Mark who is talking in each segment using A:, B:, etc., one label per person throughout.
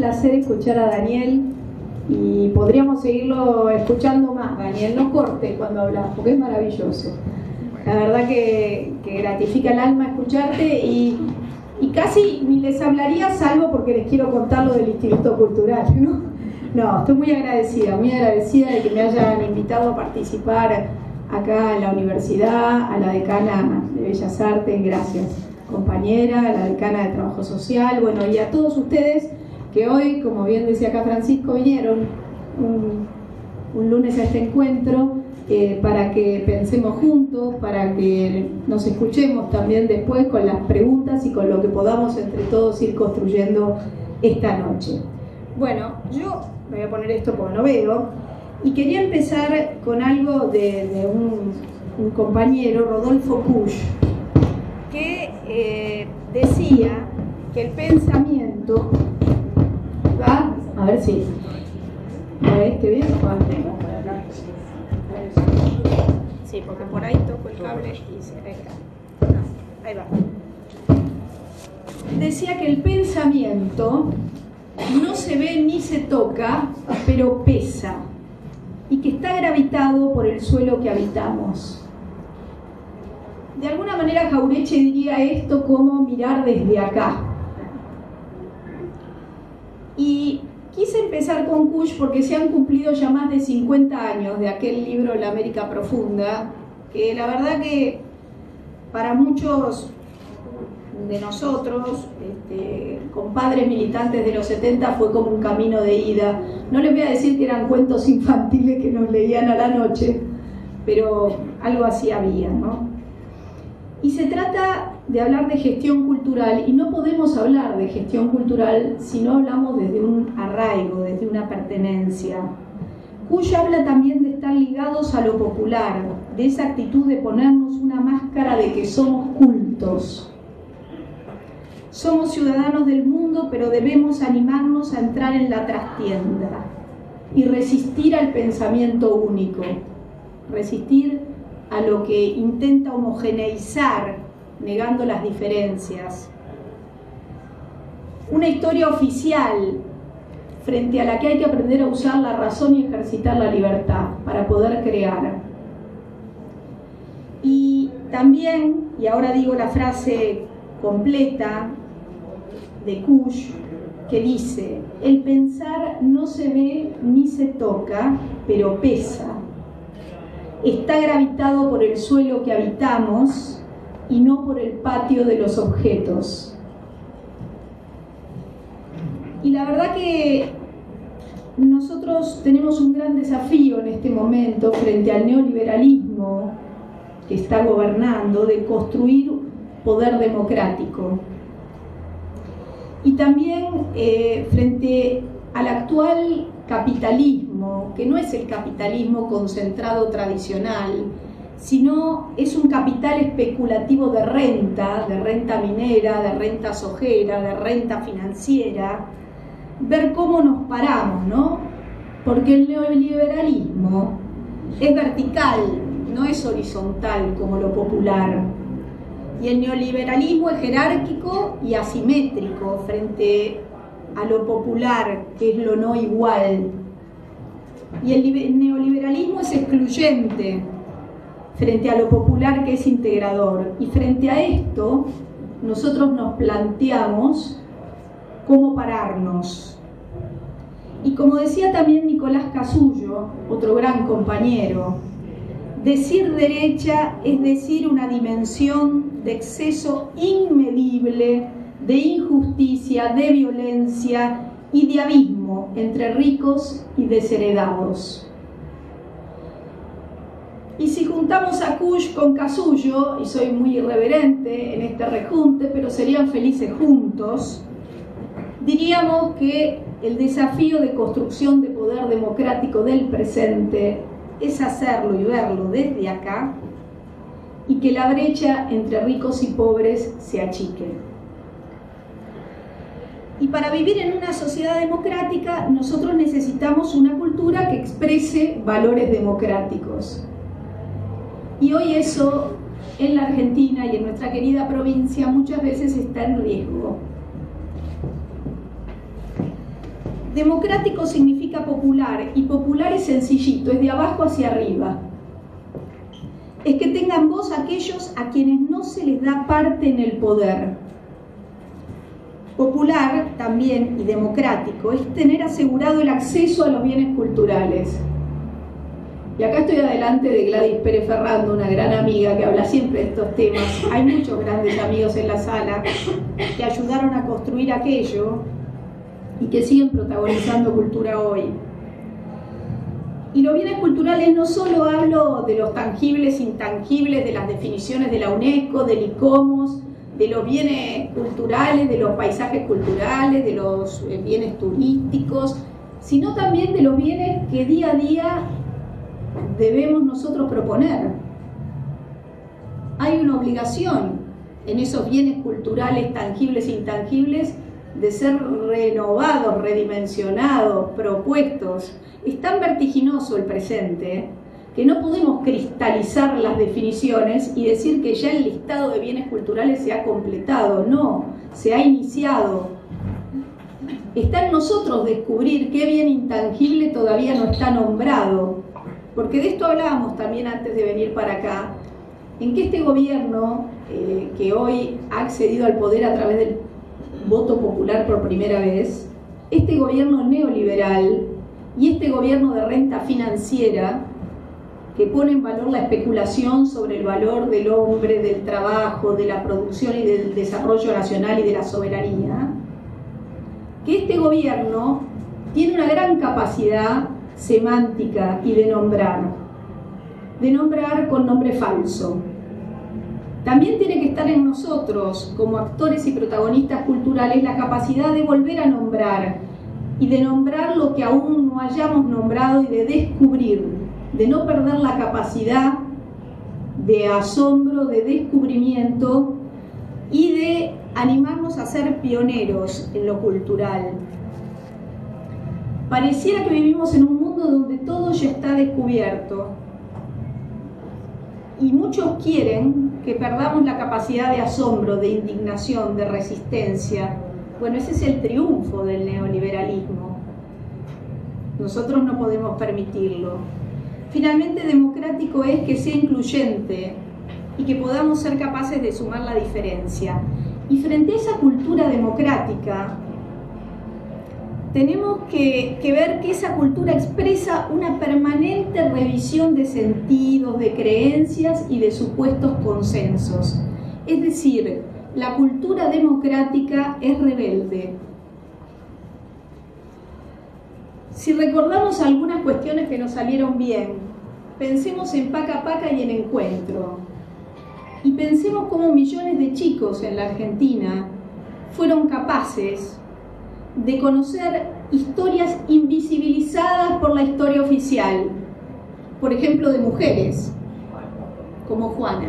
A: placer escuchar a Daniel y podríamos seguirlo escuchando más. Daniel, no cortes cuando hablas, porque es maravilloso. La verdad que gratifica el alma escucharte y casi ni les hablaría salvo porque les quiero contar lo del Instituto Cultural, ¿no? No, estoy muy agradecida de que me hayan invitado a participar acá en la universidad, a la decana de Bellas Artes, gracias compañera, a la decana de Trabajo Social, bueno, y a todos ustedes que hoy, como bien decía acá Francisco, vinieron un lunes a este encuentro para que pensemos juntos, para que nos escuchemos también después con las preguntas y con lo que podamos entre todos ir construyendo esta noche. Bueno, yo me voy a poner esto porque no veo, y quería empezar con algo de un compañero, Rodolfo Kusch, que decía que el pensamiento va, a ver si, ¿ves qué bien? Sí, porque por ahí toco el cable y se deja. Ahí va. Decía que el pensamiento no se ve ni se toca, pero pesa, y que está gravitado por el suelo que habitamos. De alguna manera Jauretche diría esto como mirar desde acá. Y quise empezar con Kusch porque se han cumplido ya más de 50 años de aquel libro La América Profunda, que la verdad que para muchos de nosotros, compadres militantes de los 70, fue como un camino de ida. No les voy a decir que eran cuentos infantiles que nos leían a la noche, pero algo así había, ¿no? Y se trata de hablar de gestión cultural, y no podemos hablar de gestión cultural si no hablamos desde un arraigo, desde una pertenencia. Kusch habla también de estar ligados a lo popular, de esa actitud de ponernos una máscara de que somos cultos. Somos ciudadanos del mundo, pero debemos animarnos a entrar en la trastienda y resistir al pensamiento único, resistir a lo que intenta homogeneizar, negando las diferencias. Una historia oficial frente a la que hay que aprender a usar la razón y ejercitar la libertad para poder crear. Y también, y ahora digo la frase completa de Kusch, que dice: el pensar no se ve ni se toca, pero pesa. Está gravitado por el suelo que habitamos y no por el patio de los objetos. Y la verdad que nosotros tenemos un gran desafío en este momento frente al neoliberalismo que está gobernando, de construir poder democrático. Y también frente al actual capitalismo, que no es el capitalismo concentrado tradicional, sino es un capital especulativo de renta minera, de renta sojera, de renta financiera, ver cómo nos paramos, ¿no? Porque el neoliberalismo es vertical, no es horizontal como lo popular. Y el neoliberalismo es jerárquico y asimétrico frente a lo popular, que es lo no igual. Y el neoliberalismo es excluyente frente a lo popular, que es integrador. Y frente a esto, nosotros nos planteamos cómo pararnos. Y como decía también Nicolás Casullo, otro gran compañero, decir derecha es decir una dimensión de exceso inmedible, de injusticia, de violencia y de abismo entre ricos y desheredados. Y si juntamos a Kusch con Casullo, y soy muy irreverente en este rejunte, pero serían felices juntos, diríamos que el desafío de construcción de poder democrático del presente es hacerlo y verlo desde acá, y que la brecha entre ricos y pobres se achique. Y para vivir en una sociedad democrática, nosotros necesitamos una cultura que exprese valores democráticos. Y hoy eso, en la Argentina y en nuestra querida provincia, muchas veces está en riesgo. Democrático significa popular, y popular es sencillito, es de abajo hacia arriba. Es que tengan voz aquellos a quienes no se les da parte en el poder. Popular también y democrático es tener asegurado el acceso a los bienes culturales. Y acá estoy adelante de Gladys Pérez Ferrando, una gran amiga que habla siempre de estos temas. Hay muchos grandes amigos en la sala que ayudaron a construir aquello y que siguen protagonizando cultura hoy. Y los bienes culturales no solo hablo de los tangibles, intangibles, de las definiciones de la UNESCO, del ICOMOS, de los bienes culturales, de los paisajes culturales, de los bienes turísticos, sino también de los bienes que día a día debemos nosotros proponer. Hay una obligación en esos bienes culturales tangibles e intangibles de ser renovados, redimensionados, propuestos. Es tan vertiginoso el presente que no podemos cristalizar las definiciones y decir que ya el listado de bienes culturales se ha completado. No, se ha iniciado. Está en nosotros descubrir qué bien intangible todavía no está nombrado, porque de esto hablábamos también antes de venir para acá, en que este gobierno que hoy ha accedido al poder a través del voto popular por primera vez, este gobierno neoliberal y este gobierno de renta financiera que pone en valor la especulación sobre el valor del hombre, del trabajo, de la producción y del desarrollo nacional y de la soberanía, que este gobierno tiene una gran capacidad semántica y de nombrar con nombre falso. También tiene que estar en nosotros, como actores y protagonistas culturales, la capacidad de volver a nombrar y de nombrar lo que aún no hayamos nombrado y de descubrir, de no perder la capacidad de asombro, de descubrimiento y de animarnos a ser pioneros en lo cultural. Pareciera que vivimos en un mundo donde todo ya está descubierto y muchos quieren que perdamos la capacidad de asombro, de indignación, de resistencia. Bueno, ese es el triunfo del neoliberalismo. Nosotros no podemos permitirlo. Finalmente, democrático es que sea incluyente y que podamos ser capaces de sumar la diferencia. Y frente a esa cultura democrática, tenemos que ver que esa cultura expresa una permanente revisión de sentidos, de creencias y de supuestos consensos. Es decir, la cultura democrática es rebelde. Si recordamos algunas cuestiones que nos salieron bien, pensemos en Paca Paca y en Encuentro. Y pensemos cómo millones de chicos en la Argentina fueron capaces de conocer historias invisibilizadas por la historia oficial, por ejemplo de mujeres, como Juana.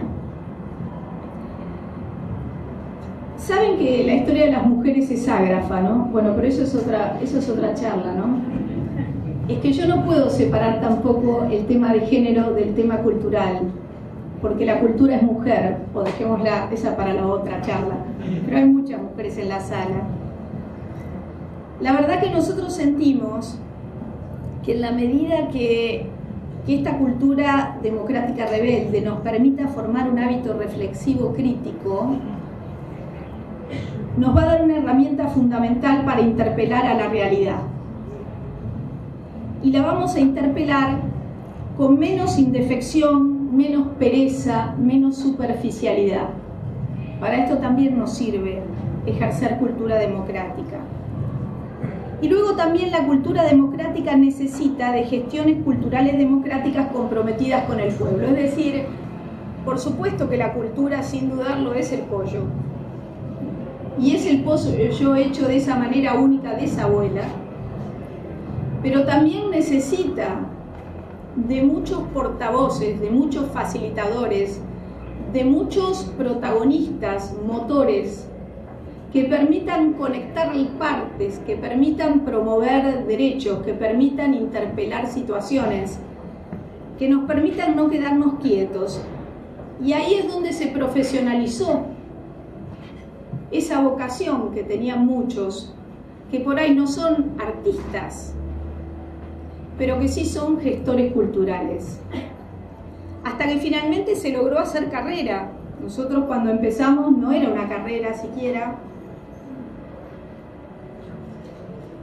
A: Saben que la historia de las mujeres es ágrafa, ¿no? Bueno, pero eso es otra charla, ¿no? Es que yo no puedo separar tampoco el tema de género del tema cultural, porque la cultura es mujer, o dejémosla esa para la otra charla, pero hay muchas mujeres en la sala. La verdad que nosotros sentimos que en la medida que esta cultura democrática rebelde nos permita formar un hábito reflexivo crítico, nos va a dar una herramienta fundamental para interpelar a la realidad. Y la vamos a interpelar con menos indefección, menos pereza, menos superficialidad. Para esto también nos sirve ejercer cultura democrática. Y luego también la cultura democrática necesita de gestiones culturales democráticas comprometidas con el pueblo. Es decir, por supuesto que la cultura, sin dudarlo, es el pollo. Y es el pollo hecho de esa manera única de esa abuela. Pero también necesita de muchos portavoces, de muchos facilitadores, de muchos protagonistas, motores, que permitan conectar partes, que permitan promover derechos, que permitan interpelar situaciones, que nos permitan no quedarnos quietos. Y ahí es donde se profesionalizó esa vocación que tenían muchos que por ahí no son artistas, pero que sí son gestores culturales. Hasta que finalmente se logró hacer carrera. Nosotros cuando empezamos no era una carrera siquiera,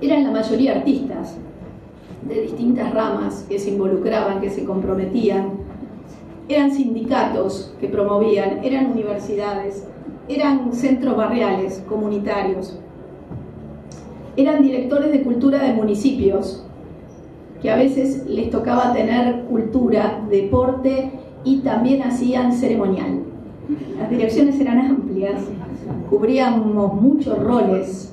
A: eran la mayoría artistas de distintas ramas que se involucraban, que se comprometían, eran sindicatos que promovían, eran universidades, eran centros barriales, comunitarios, eran directores de cultura de municipios, que a veces les tocaba tener cultura, deporte y también hacían ceremonial. Las direcciones eran amplias, cubríamos muchos roles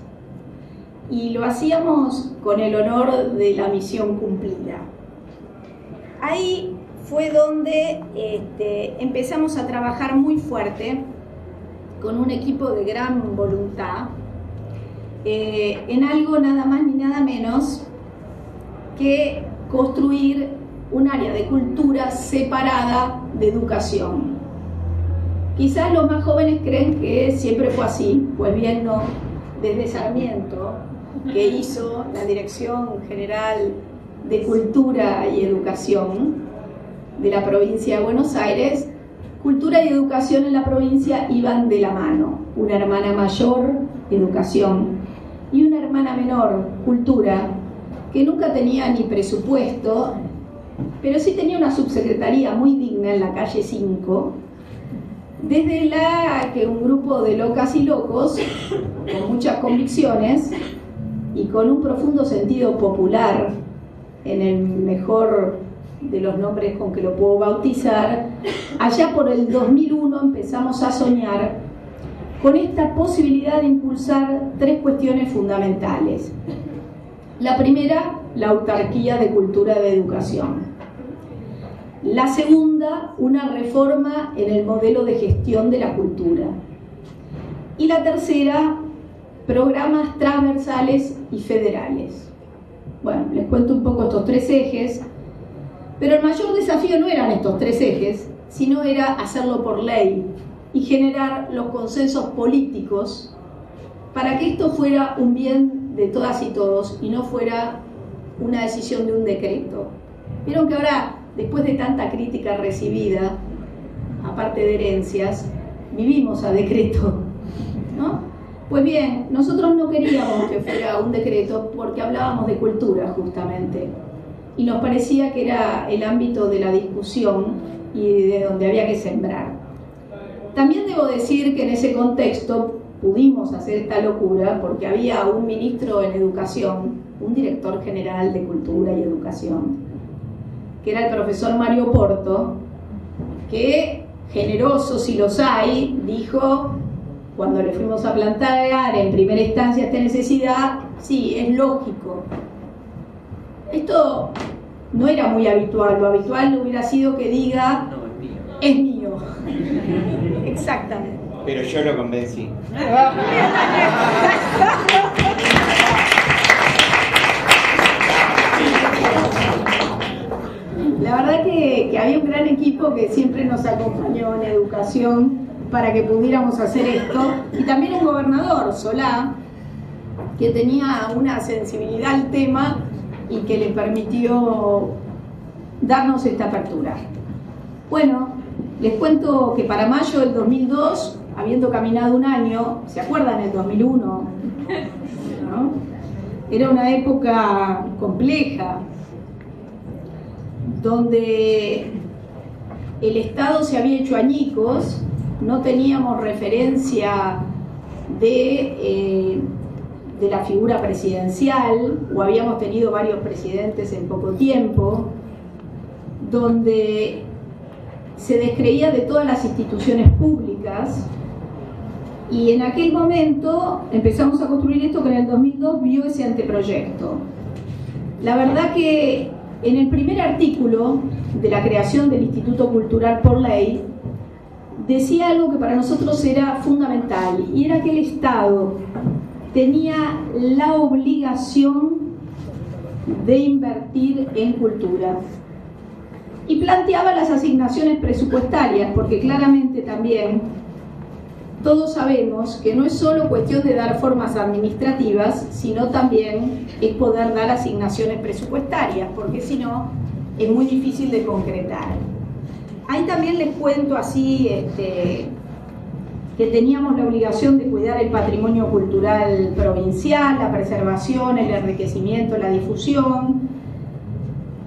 A: y lo hacíamos con el honor de la misión cumplida. Ahí fue donde empezamos a trabajar muy fuerte con un equipo de gran voluntad en algo nada más ni nada menos que construir un área de cultura separada de educación. Quizás los más jóvenes creen que siempre fue así, pues bien no. Desde Sarmiento, que hizo la Dirección General de Cultura y Educación de la provincia de Buenos Aires, cultura y educación en la provincia iban de la mano. Una hermana mayor, educación, y una hermana menor, cultura, que nunca tenía ni presupuesto, pero sí tenía una subsecretaría muy digna en la calle 5, desde la que un grupo de locas y locos, con muchas convicciones y con un profundo sentido popular, en el mejor de los nombres con que lo puedo bautizar, allá por el 2001 empezamos a soñar con esta posibilidad de impulsar tres cuestiones fundamentales. La primera, la autarquía de cultura y de educación. La segunda, una reforma en el modelo de gestión de la cultura. Y la tercera, programas transversales y federales. Bueno, les cuento un poco estos tres ejes, pero el mayor desafío no eran estos tres ejes, sino era hacerlo por ley y generar los consensos políticos para que esto fuera un bien de todas y todos y no fuera una decisión de un decreto. Vieron que ahora, después de tanta crítica recibida, aparte de herencias, vivimos a decreto, ¿no? Pues bien, nosotros no queríamos que fuera un decreto porque hablábamos de cultura justamente y nos parecía que era el ámbito de la discusión y de donde había que sembrar. También debo decir que en ese contexto pudimos hacer esta locura porque había un ministro en educación, un director general de cultura y educación, que era el profesor Mario Porto, que, generoso si los hay, dijo, cuando le fuimos a plantear en primera instancia esta necesidad, sí, es lógico. Esto no era muy habitual, lo habitual hubiera sido que diga, no, es mío. Exactamente.
B: Pero yo lo convencí.
A: La verdad que había un gran equipo que siempre nos acompañó en educación para que pudiéramos hacer esto, y también un gobernador, Solá, que tenía una sensibilidad al tema y que le permitió darnos esta apertura. Bueno, les cuento que para mayo del 2002, habiendo caminado un año, ¿se acuerdan el 2001? ¿No? Era una época compleja, donde el Estado se había hecho añicos, no teníamos referencia de la figura presidencial, o habíamos tenido varios presidentes en poco tiempo, donde se descreía de todas las instituciones públicas, y en aquel momento empezamos a construir esto que en el 2002 vio ese anteproyecto. La verdad que en el primer artículo de la creación del Instituto Cultural por ley, decía algo que para nosotros era fundamental, y era que el Estado tenía la obligación de invertir en cultura. Y planteaba las asignaciones presupuestarias, porque claramente también todos sabemos que no es solo cuestión de dar formas administrativas, sino también es poder dar asignaciones presupuestarias, porque si no, es muy difícil de concretar. Ahí también les cuento así que teníamos la obligación de cuidar el patrimonio cultural provincial, la preservación, el enriquecimiento, la difusión,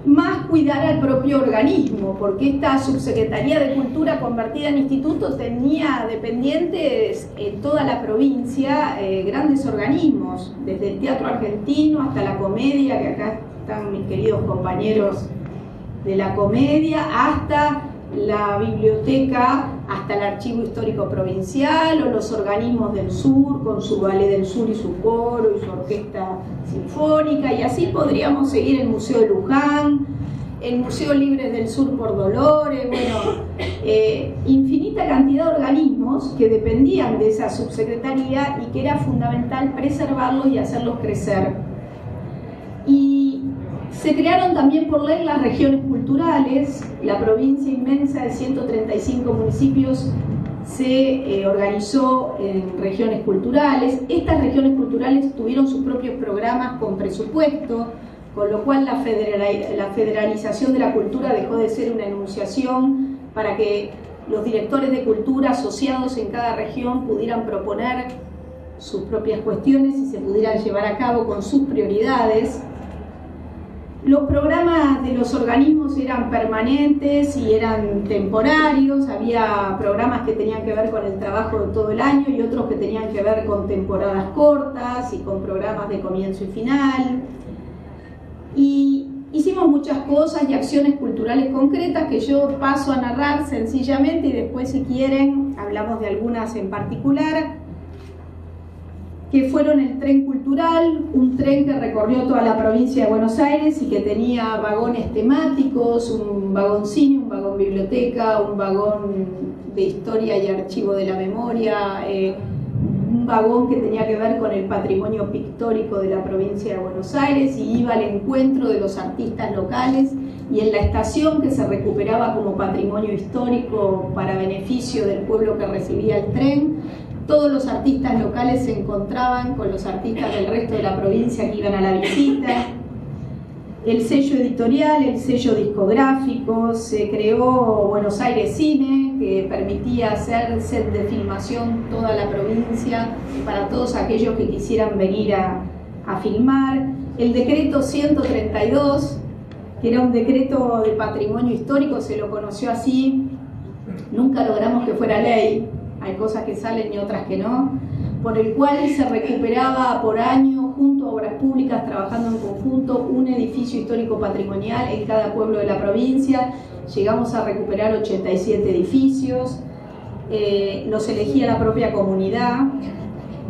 A: más cuidar al propio organismo, porque esta Subsecretaría de Cultura convertida en instituto tenía dependientes en toda la provincia grandes organismos, desde el Teatro Argentino hasta la Comedia, que acá están mis queridos compañeros de la Comedia, hasta la biblioteca, hasta el Archivo Histórico Provincial, o los organismos del sur, con su Ballet del Sur y su coro y su orquesta sinfónica, y así podríamos seguir el Museo de Luján, el Museo Libre del Sur por Dolores, bueno, infinita cantidad de organismos que dependían de esa subsecretaría y que era fundamental preservarlos y hacerlos crecer. Y se crearon también por ley las regiones culturales. La provincia inmensa de 135 municipios se organizó en regiones culturales. Estas regiones culturales tuvieron sus propios programas con presupuesto, con lo cual la federalización de la cultura dejó de ser una enunciación para que los directores de cultura asociados en cada región pudieran proponer sus propias cuestiones y se pudieran llevar a cabo con sus prioridades. Los programas de los organismos eran permanentes y eran temporarios. Había programas que tenían que ver con el trabajo de todo el año y otros que tenían que ver con temporadas cortas y con programas de comienzo y final. Y hicimos muchas cosas y acciones culturales concretas que yo paso a narrar sencillamente y después, si quieren, hablamos de algunas en particular, que fueron el tren cultural, un tren que recorrió toda la provincia de Buenos Aires y que tenía vagones temáticos, un vagón cine, un vagón biblioteca, un vagón de historia y archivo de la memoria, un vagón que tenía que ver con el patrimonio pictórico de la provincia de Buenos Aires y iba al encuentro de los artistas locales, y en la estación, que se recuperaba como patrimonio histórico para beneficio del pueblo que recibía el tren, todos los artistas locales se encontraban con los artistas del resto de la provincia que iban a la visita. El sello editorial, el sello discográfico, se creó Buenos Aires Cine, que permitía hacer set de filmación toda la provincia para todos aquellos que quisieran venir a filmar. El decreto 132, que era un decreto de patrimonio histórico, se lo conoció así, nunca logramos que fuera ley, hay cosas que salen y otras que no, por el cual se recuperaba por año, junto a obras públicas, trabajando en conjunto, un edificio histórico patrimonial en cada pueblo de la provincia. Llegamos a recuperar 87 edificios, los elegía la propia comunidad.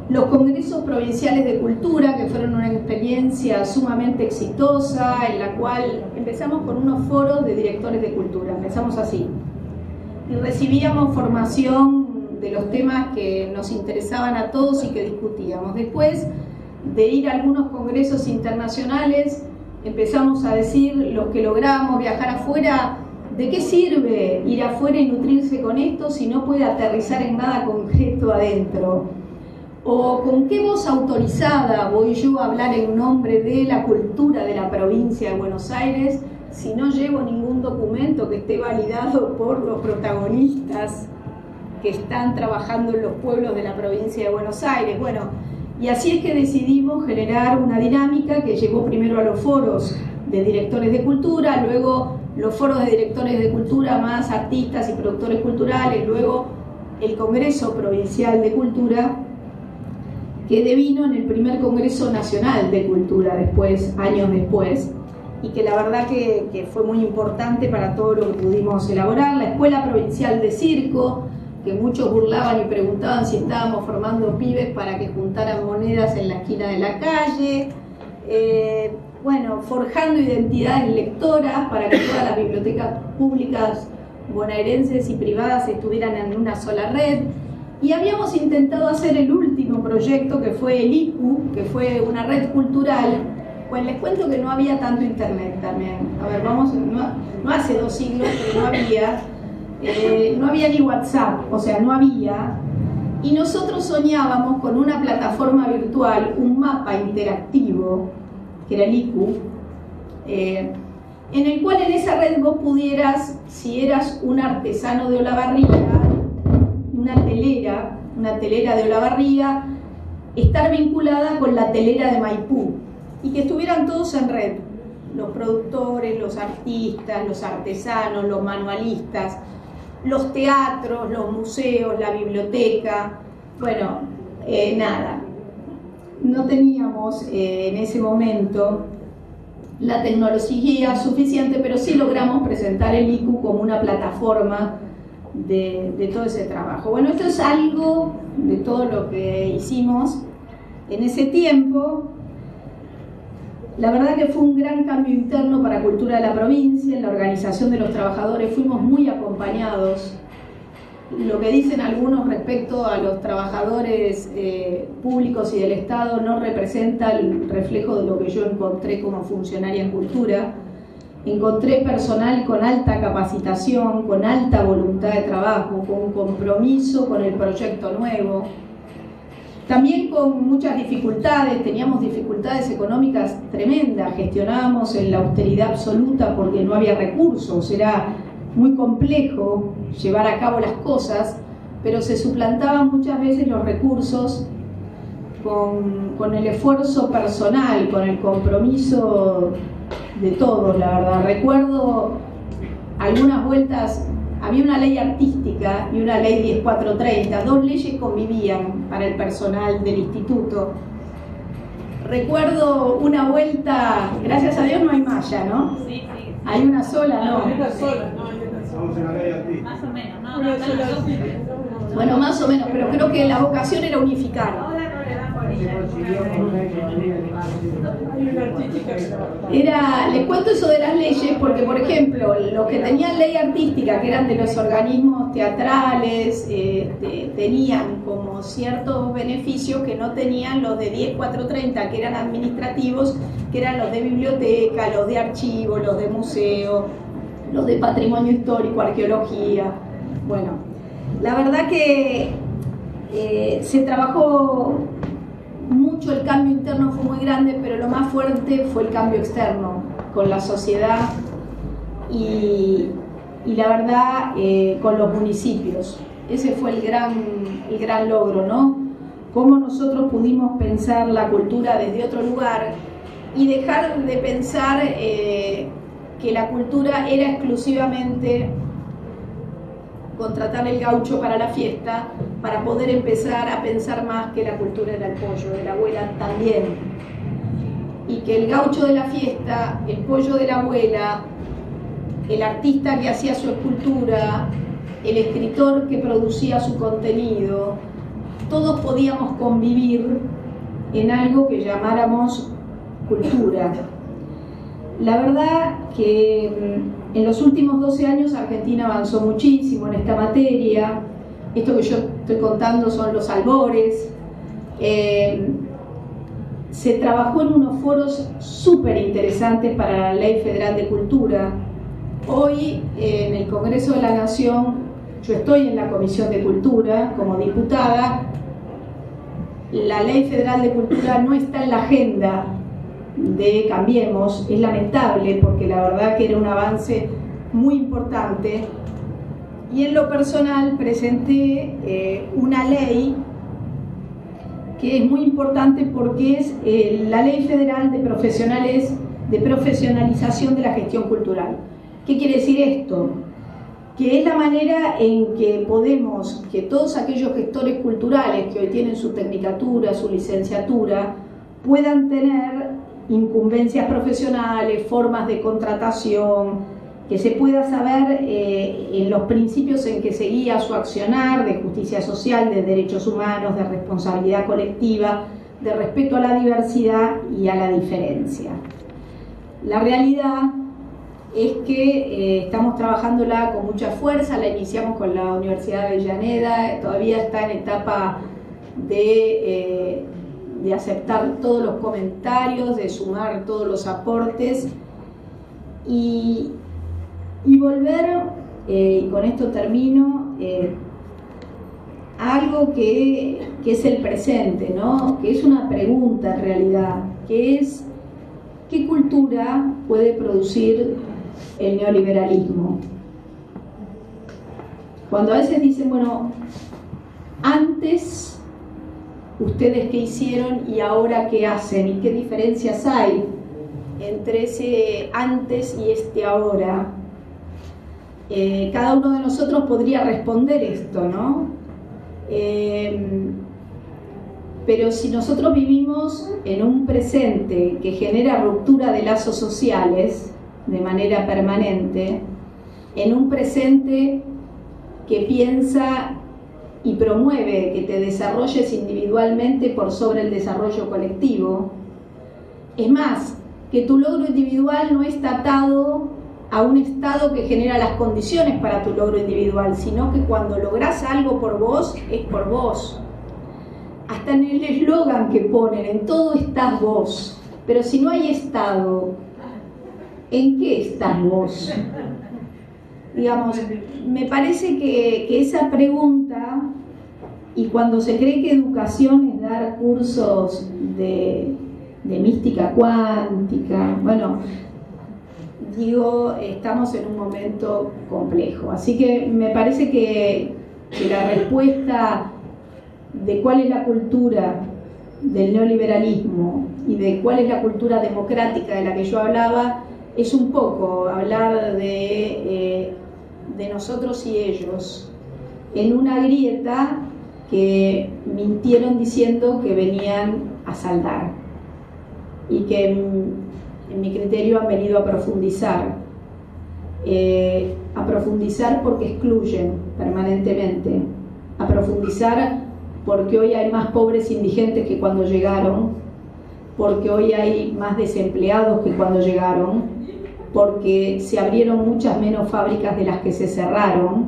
A: Los congresos provinciales de cultura, que fueron una experiencia sumamente exitosa, en la cual empezamos con unos foros de directores de cultura, empezamos así, y recibíamos formación de los temas que nos interesaban a todos y que discutíamos. Después de ir a algunos congresos internacionales, empezamos a decir, los que logramos viajar afuera, ¿de qué sirve ir afuera y nutrirse con esto si no puede aterrizar en nada concreto adentro? ¿O con qué voz autorizada voy yo a hablar en nombre de la cultura de la provincia de Buenos Aires si no llevo ningún documento que esté validado por los protagonistas que están trabajando en los pueblos de la provincia de Buenos Aires? Bueno, y así es que decidimos generar una dinámica que llevó primero a los foros de directores de cultura, luego los foros de directores de cultura más artistas y productores culturales, luego el Congreso Provincial de Cultura, que devino en el primer Congreso Nacional de Cultura después, años después, y que la verdad que fue muy importante para todo lo que pudimos elaborar. La Escuela Provincial de Circo, que muchos burlaban y preguntaban si estábamos formando pibes para que juntaran monedas en la esquina de la calle. Bueno, forjando identidades lectoras para que todas las bibliotecas públicas bonaerenses y privadas estuvieran en una sola red. Y habíamos intentado hacer el último proyecto, que fue el ICU, que fue una red cultural. Pues les cuento que no había tanto internet también. A ver, no hace 2 siglos, pero no había ni WhatsApp, o sea, no había. Y nosotros soñábamos con una plataforma virtual, un mapa interactivo, que era el ICU, en el cual en esa red vos pudieras, si eras un artesano de Olavarría, una telera de Olavarría, estar vinculada con la telera de Maipú y que estuvieran todos en red, los productores, los artistas, los artesanos, los manualistas, los teatros, los museos, la biblioteca. Bueno, nada, no teníamos en ese momento la tecnología suficiente, pero sí logramos presentar el ICU como una plataforma de todo ese trabajo. Bueno, esto es algo de todo lo que hicimos en ese tiempo. La verdad que fue un gran cambio interno para Cultura de la provincia, en la organización de los trabajadores fuimos muy acompañados. Lo que dicen algunos respecto a los trabajadores públicos y del Estado no representa el reflejo de lo que yo encontré como funcionaria en cultura. Encontré personal con alta capacitación, con alta voluntad de trabajo, con compromiso con el proyecto nuevo. También con muchas dificultades, teníamos dificultades económicas tremendas, gestionábamos en la austeridad absoluta porque no había recursos, era muy complejo llevar a cabo las cosas, pero se suplantaban muchas veces los recursos con el esfuerzo personal, con el compromiso de todos, la verdad. Recuerdo algunas vueltas, había una ley artística y una ley 10430, dos leyes convivían para el personal del instituto. Recuerdo una vuelta, gracias a Dios no hay malla, ¿no?
B: Sí, sí.
A: Hay una sola, ¿no?
B: Hay una sola, no, hay una sola. Más o menos, no, una sola.
A: Bueno, más o menos, pero creo que la vocación era unificar.
B: Ahora no le dan por ella.
A: Les cuento eso de las leyes porque, por ejemplo, los que tenían ley artística, que eran de los organismos teatrales, tenían como ciertos beneficios que no tenían los de 10430, que eran administrativos, que eran los de biblioteca, los de archivo, los de museo, los de patrimonio histórico, arqueología. Bueno, la verdad que se trabajó mucho, el cambio interno fue muy grande, pero lo más fuerte fue el cambio externo con la sociedad y la verdad con los municipios. Ese fue el gran logro, ¿no? Cómo nosotros pudimos pensar la cultura desde otro lugar y dejar de pensar que la cultura era exclusivamente contratar el gaucho para la fiesta, para poder empezar a pensar más que la cultura era el pollo, de la abuela también. Y que el gaucho de la fiesta, el pollo de la abuela, el artista que hacía su escultura, el escritor que producía su contenido, todos podíamos convivir en algo que llamáramos cultura. La verdad que en los últimos 12 años Argentina avanzó muchísimo en esta materia. Esto que yo estoy contando son los albores. Se trabajó en unos foros súper interesantes para la Ley Federal de Cultura. Hoy en el Congreso de la Nación, yo estoy en la Comisión de Cultura como diputada. La Ley Federal de Cultura no está en la agenda de Cambiemos, es lamentable porque la verdad que era un avance muy importante y en lo personal presenté una ley que es muy importante porque es la Ley Federal de Profesionales de Profesionalización de la Gestión Cultural. ¿Qué quiere decir esto? Que es la manera en que podemos, que todos aquellos gestores culturales que hoy tienen su tecnicatura, su licenciatura, puedan tener incumbencias profesionales, formas de contratación, que se pueda saber en los principios en que se guía su accionar de justicia social, de derechos humanos, de responsabilidad colectiva, de respeto a la diversidad y a la diferencia. La realidad es que estamos trabajándola con mucha fuerza, la iniciamos con la Universidad de Avellaneda, todavía está en etapa de aceptar todos los comentarios, de sumar todos los aportes y volver, y con esto termino, a algo que es el presente, ¿no? Que es una pregunta en realidad, que es ¿qué cultura puede producir el neoliberalismo? Cuando a veces dicen, bueno, antes ustedes qué hicieron y ahora qué hacen, y qué diferencias hay entre ese antes y este ahora. Cada uno de nosotros podría responder esto, ¿no? Pero si nosotros vivimos en un presente que genera ruptura de lazos sociales de manera permanente, en un presente que piensa y promueve que te desarrolles individualmente por sobre el desarrollo colectivo, es más, que tu logro individual no está atado a un estado que genera las condiciones para tu logro individual, sino que cuando lográs algo por vos, es por vos. Hasta en el eslogan que ponen, en todo estás vos. Pero si no hay estado, ¿en qué estás vos? Digamos, me parece que esa pregunta, y cuando se cree que educación es dar cursos de mística cuántica, bueno, digo, estamos en un momento complejo. Así que me parece que la respuesta de cuál es la cultura del neoliberalismo y de cuál es la cultura democrática de la que yo hablaba es un poco hablar de nosotros y ellos en una grieta que mintieron diciendo que venían a saldar y que en mi criterio han venido a profundizar porque excluyen permanentemente, a profundizar porque hoy hay más pobres indigentes que cuando llegaron, porque hoy hay más desempleados que cuando llegaron, porque se abrieron muchas menos fábricas de las que se cerraron,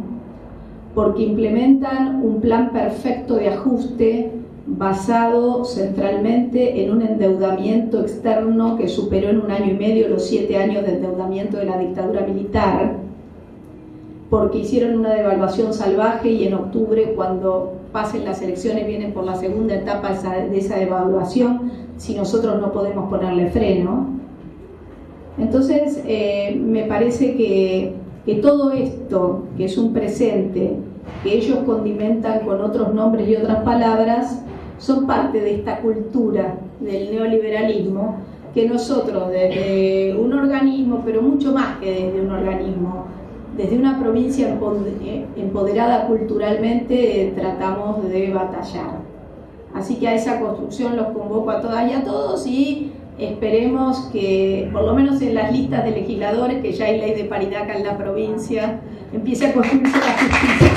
A: porque implementan un plan perfecto de ajuste basado centralmente en un endeudamiento externo que superó en 1 año y medio los 7 años de endeudamiento de la dictadura militar, porque hicieron una devaluación salvaje y en octubre, cuando pasen las elecciones, vienen por la segunda etapa de esa devaluación, si nosotros no podemos ponerle freno. Entonces, me parece que todo esto, que es un presente, que ellos condimentan con otros nombres y otras palabras, son parte de esta cultura del neoliberalismo que nosotros desde un organismo, pero mucho más que desde un organismo, desde una provincia empoderada culturalmente, tratamos de batallar. Así que a esa construcción los convoco a todas y a todos, y esperemos que, por lo menos en las listas de legisladores, que ya hay ley de paridad acá en la provincia, empiece a construirse la justicia.